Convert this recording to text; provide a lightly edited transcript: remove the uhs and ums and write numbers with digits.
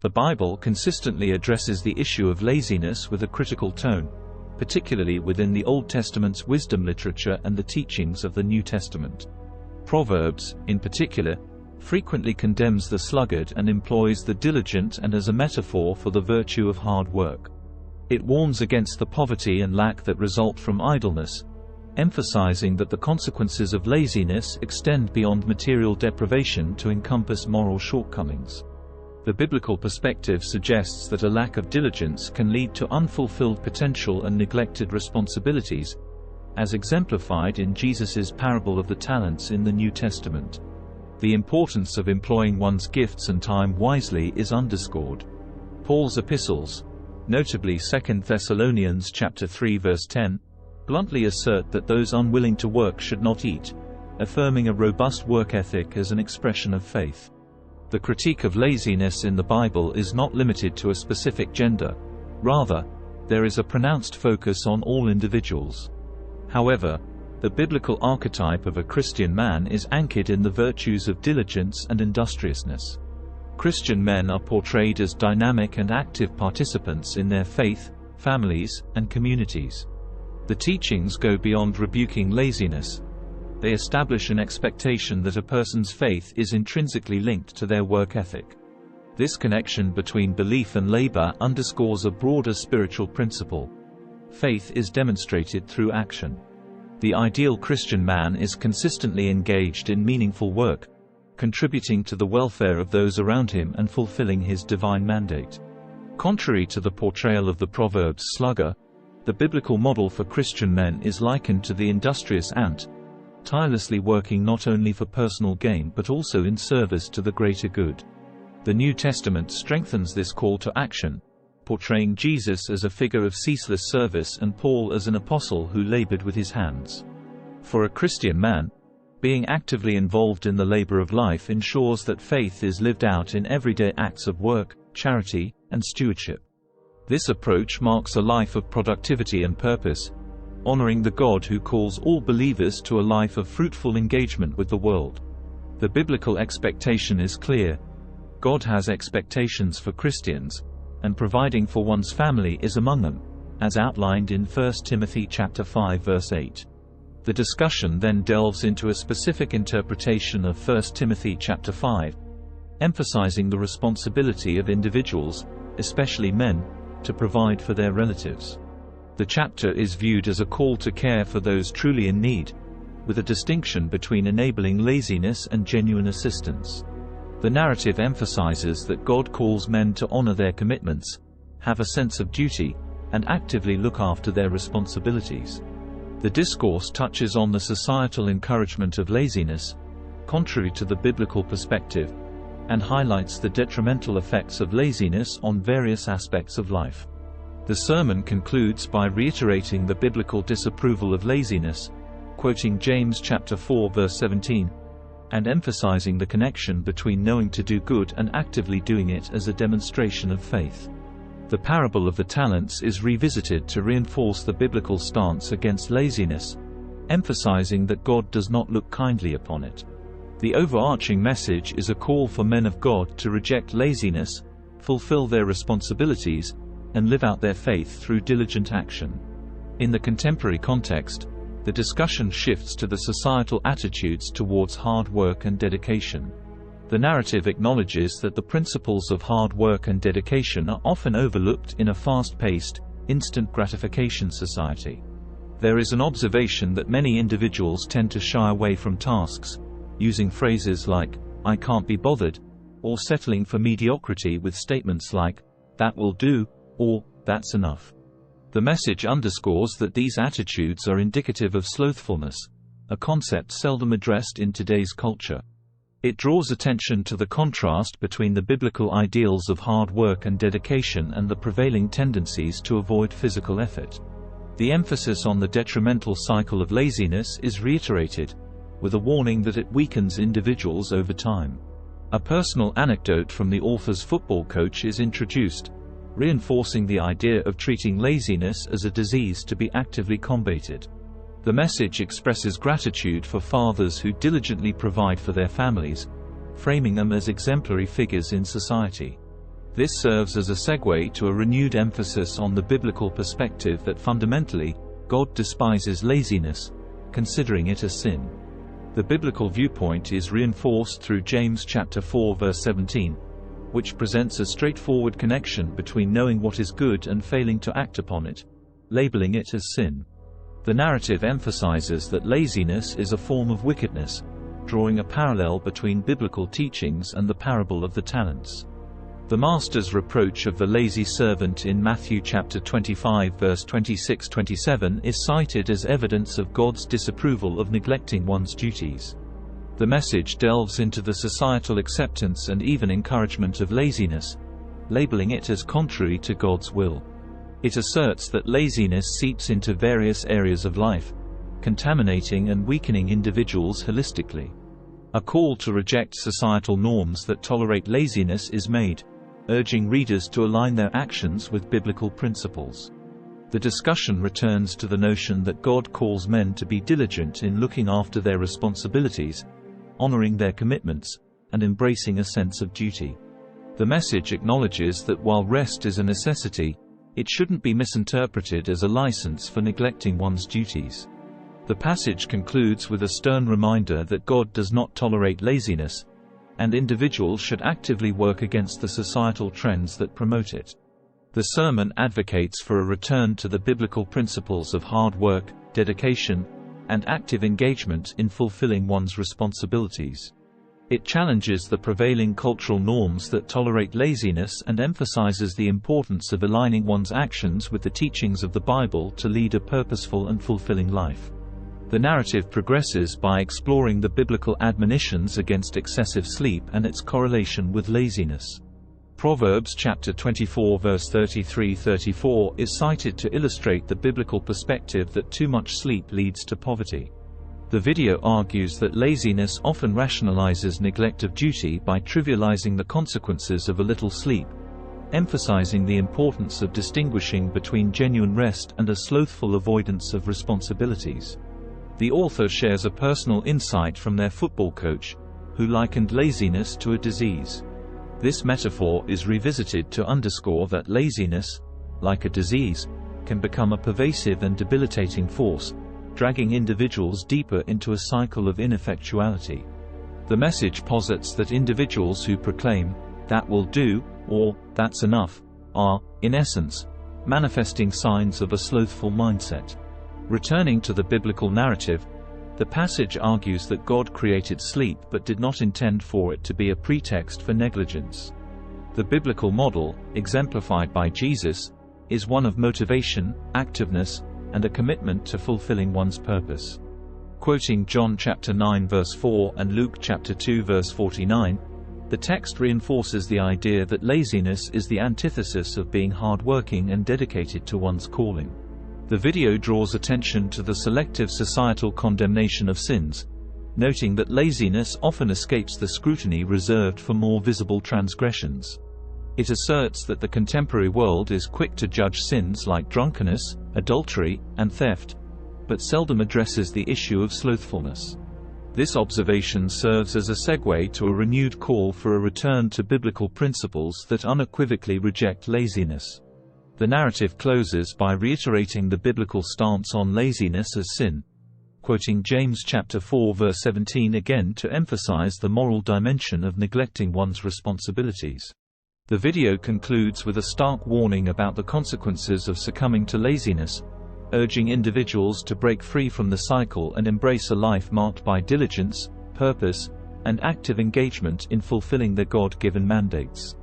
The Bible consistently addresses the issue of laziness with a critical tone, particularly within the Old Testament's wisdom literature and the teachings of the New Testament. Proverbs, in particular, frequently condemns the sluggard and employs the diligent and as a metaphor for the virtue of hard work. It warns against the poverty and lack that result from idleness, emphasizing that the consequences of laziness extend beyond material deprivation to encompass moral shortcomings. The biblical perspective suggests that a lack of diligence can lead to unfulfilled potential and neglected responsibilities, as exemplified in Jesus' parable of the talents in the New Testament. The importance of employing one's gifts and time wisely is underscored. Paul's epistles, notably 2 Thessalonians chapter 3 verse 10, bluntly assert that those unwilling to work should not eat, affirming a robust work ethic as an expression of faith. The critique of laziness in the Bible is not limited to a specific gender. Rather, there is a pronounced focus on all individuals. However, the biblical archetype of a Christian man is anchored in the virtues of diligence and industriousness. Christian men are portrayed as dynamic and active participants in their faith, families, and communities. The teachings go beyond rebuking laziness. They establish an expectation that a person's faith is intrinsically linked to their work ethic. This connection between belief and labor underscores a broader spiritual principle. Faith is demonstrated through action. The ideal Christian man is consistently engaged in meaningful work, contributing to the welfare of those around him and fulfilling his divine mandate. Contrary to the portrayal of the Proverbs slugger, the biblical model for Christian men is likened to the industrious ant, tirelessly working not only for personal gain but also in service to the greater good. The New Testament strengthens this call to action, portraying Jesus as a figure of ceaseless service and Paul as an apostle who labored with his hands. For a Christian man, being actively involved in the labor of life ensures that faith is lived out in everyday acts of work, charity, and stewardship. This approach marks a life of productivity and purpose, honoring the God who calls all believers to a life of fruitful engagement with the world. The biblical expectation is clear. God has expectations for Christians, and providing for one's family is among them, as outlined in 1 Timothy chapter 5 verse 8. The discussion then delves into a specific interpretation of 1 Timothy chapter 5, emphasizing the responsibility of individuals, especially men, to provide for their relatives. The chapter is viewed as a call to care for those truly in need, with a distinction between enabling laziness and genuine assistance. The narrative emphasizes that God calls men to honor their commitments, have a sense of duty, and actively look after their responsibilities. The discourse touches on the societal encouragement of laziness, contrary to the biblical perspective, and highlights the detrimental effects of laziness on various aspects of life. The sermon concludes by reiterating the biblical disapproval of laziness, quoting James chapter 4 verse 17, and emphasizing the connection between knowing to do good and actively doing it as a demonstration of faith. The parable of the talents is revisited to reinforce the biblical stance against laziness, emphasizing that God does not look kindly upon it. The overarching message is a call for men of God to reject laziness, fulfill their responsibilities, and live out their faith through diligent action. In the contemporary context, the discussion shifts to the societal attitudes towards hard work and dedication. The narrative acknowledges that the principles of hard work and dedication are often overlooked in a fast-paced, instant gratification society. There is an observation that many individuals tend to shy away from tasks, using phrases like, "I can't be bothered," or settling for mediocrity with statements like, "that will do," or "that's enough." The message underscores that these attitudes are indicative of slothfulness, a concept seldom addressed in today's culture. It draws attention to the contrast between the biblical ideals of hard work and dedication and the prevailing tendencies to avoid physical effort. The emphasis on the detrimental cycle of laziness is reiterated, with a warning that it weakens individuals over time. A personal anecdote from the author's football coach is introduced, reinforcing the idea of treating laziness as a disease to be actively combated. The message expresses gratitude for fathers who diligently provide for their families, framing them as exemplary figures in society. This serves as a segue to a renewed emphasis on the biblical perspective that fundamentally, God despises laziness, considering it a sin. The biblical viewpoint is reinforced through James chapter 4 verse 17, which presents a straightforward connection between knowing what is good and failing to act upon it, labeling it as sin. The narrative emphasizes that laziness is a form of wickedness, drawing a parallel between biblical teachings and the parable of the talents. The master's reproach of the lazy servant in Matthew chapter 25 verse 26-27 is cited as evidence of God's disapproval of neglecting one's duties. The message delves into the societal acceptance and even encouragement of laziness, labeling it as contrary to God's will. It asserts that laziness seeps into various areas of life, contaminating and weakening individuals holistically. A call to reject societal norms that tolerate laziness is made, urging readers to align their actions with biblical principles. The discussion returns to the notion that God calls men to be diligent in looking after their responsibilities, honoring their commitments, and embracing a sense of duty. The message acknowledges that while rest is a necessity, it shouldn't be misinterpreted as a license for neglecting one's duties. The passage concludes with a stern reminder that God does not tolerate laziness, and individuals should actively work against the societal trends that promote it. The sermon advocates for a return to the biblical principles of hard work, dedication, and active engagement in fulfilling one's responsibilities. It challenges the prevailing cultural norms that tolerate laziness and emphasizes the importance of aligning one's actions with the teachings of the Bible to lead a purposeful and fulfilling life. The narrative progresses by exploring the biblical admonitions against excessive sleep and its correlation with laziness. Proverbs chapter 24 verse 33-34 is cited to illustrate the biblical perspective that too much sleep leads to poverty. The video argues that laziness often rationalizes neglect of duty by trivializing the consequences of a little sleep, emphasizing the importance of distinguishing between genuine rest and a slothful avoidance of responsibilities. The author shares a personal insight from their football coach, who likened laziness to a disease. This metaphor is revisited to underscore that laziness, like a disease, can become a pervasive and debilitating force, dragging individuals deeper into a cycle of ineffectuality. The message posits that individuals who proclaim, "that will do," or "that's enough," are, in essence, manifesting signs of a slothful mindset. Returning to the biblical narrative, the passage argues that God created sleep but did not intend for it to be a pretext for negligence. The biblical model, exemplified by Jesus, is one of motivation, activeness, and a commitment to fulfilling one's purpose. Quoting John chapter 9 verse 4 and Luke chapter 2 verse 49, the text reinforces the idea that laziness is the antithesis of being hardworking and dedicated to one's calling. The video draws attention to the selective societal condemnation of sins, noting that laziness often escapes the scrutiny reserved for more visible transgressions. It asserts that the contemporary world is quick to judge sins like drunkenness, adultery, and theft, but seldom addresses the issue of slothfulness. This observation serves as a segue to a renewed call for a return to biblical principles that unequivocally reject laziness. The narrative closes by reiterating the biblical stance on laziness as sin, quoting James chapter 4 verse 17 again to emphasize the moral dimension of neglecting one's responsibilities. The video concludes with a stark warning about the consequences of succumbing to laziness, urging individuals to break free from the cycle and embrace a life marked by diligence, purpose, and active engagement in fulfilling their God-given mandates.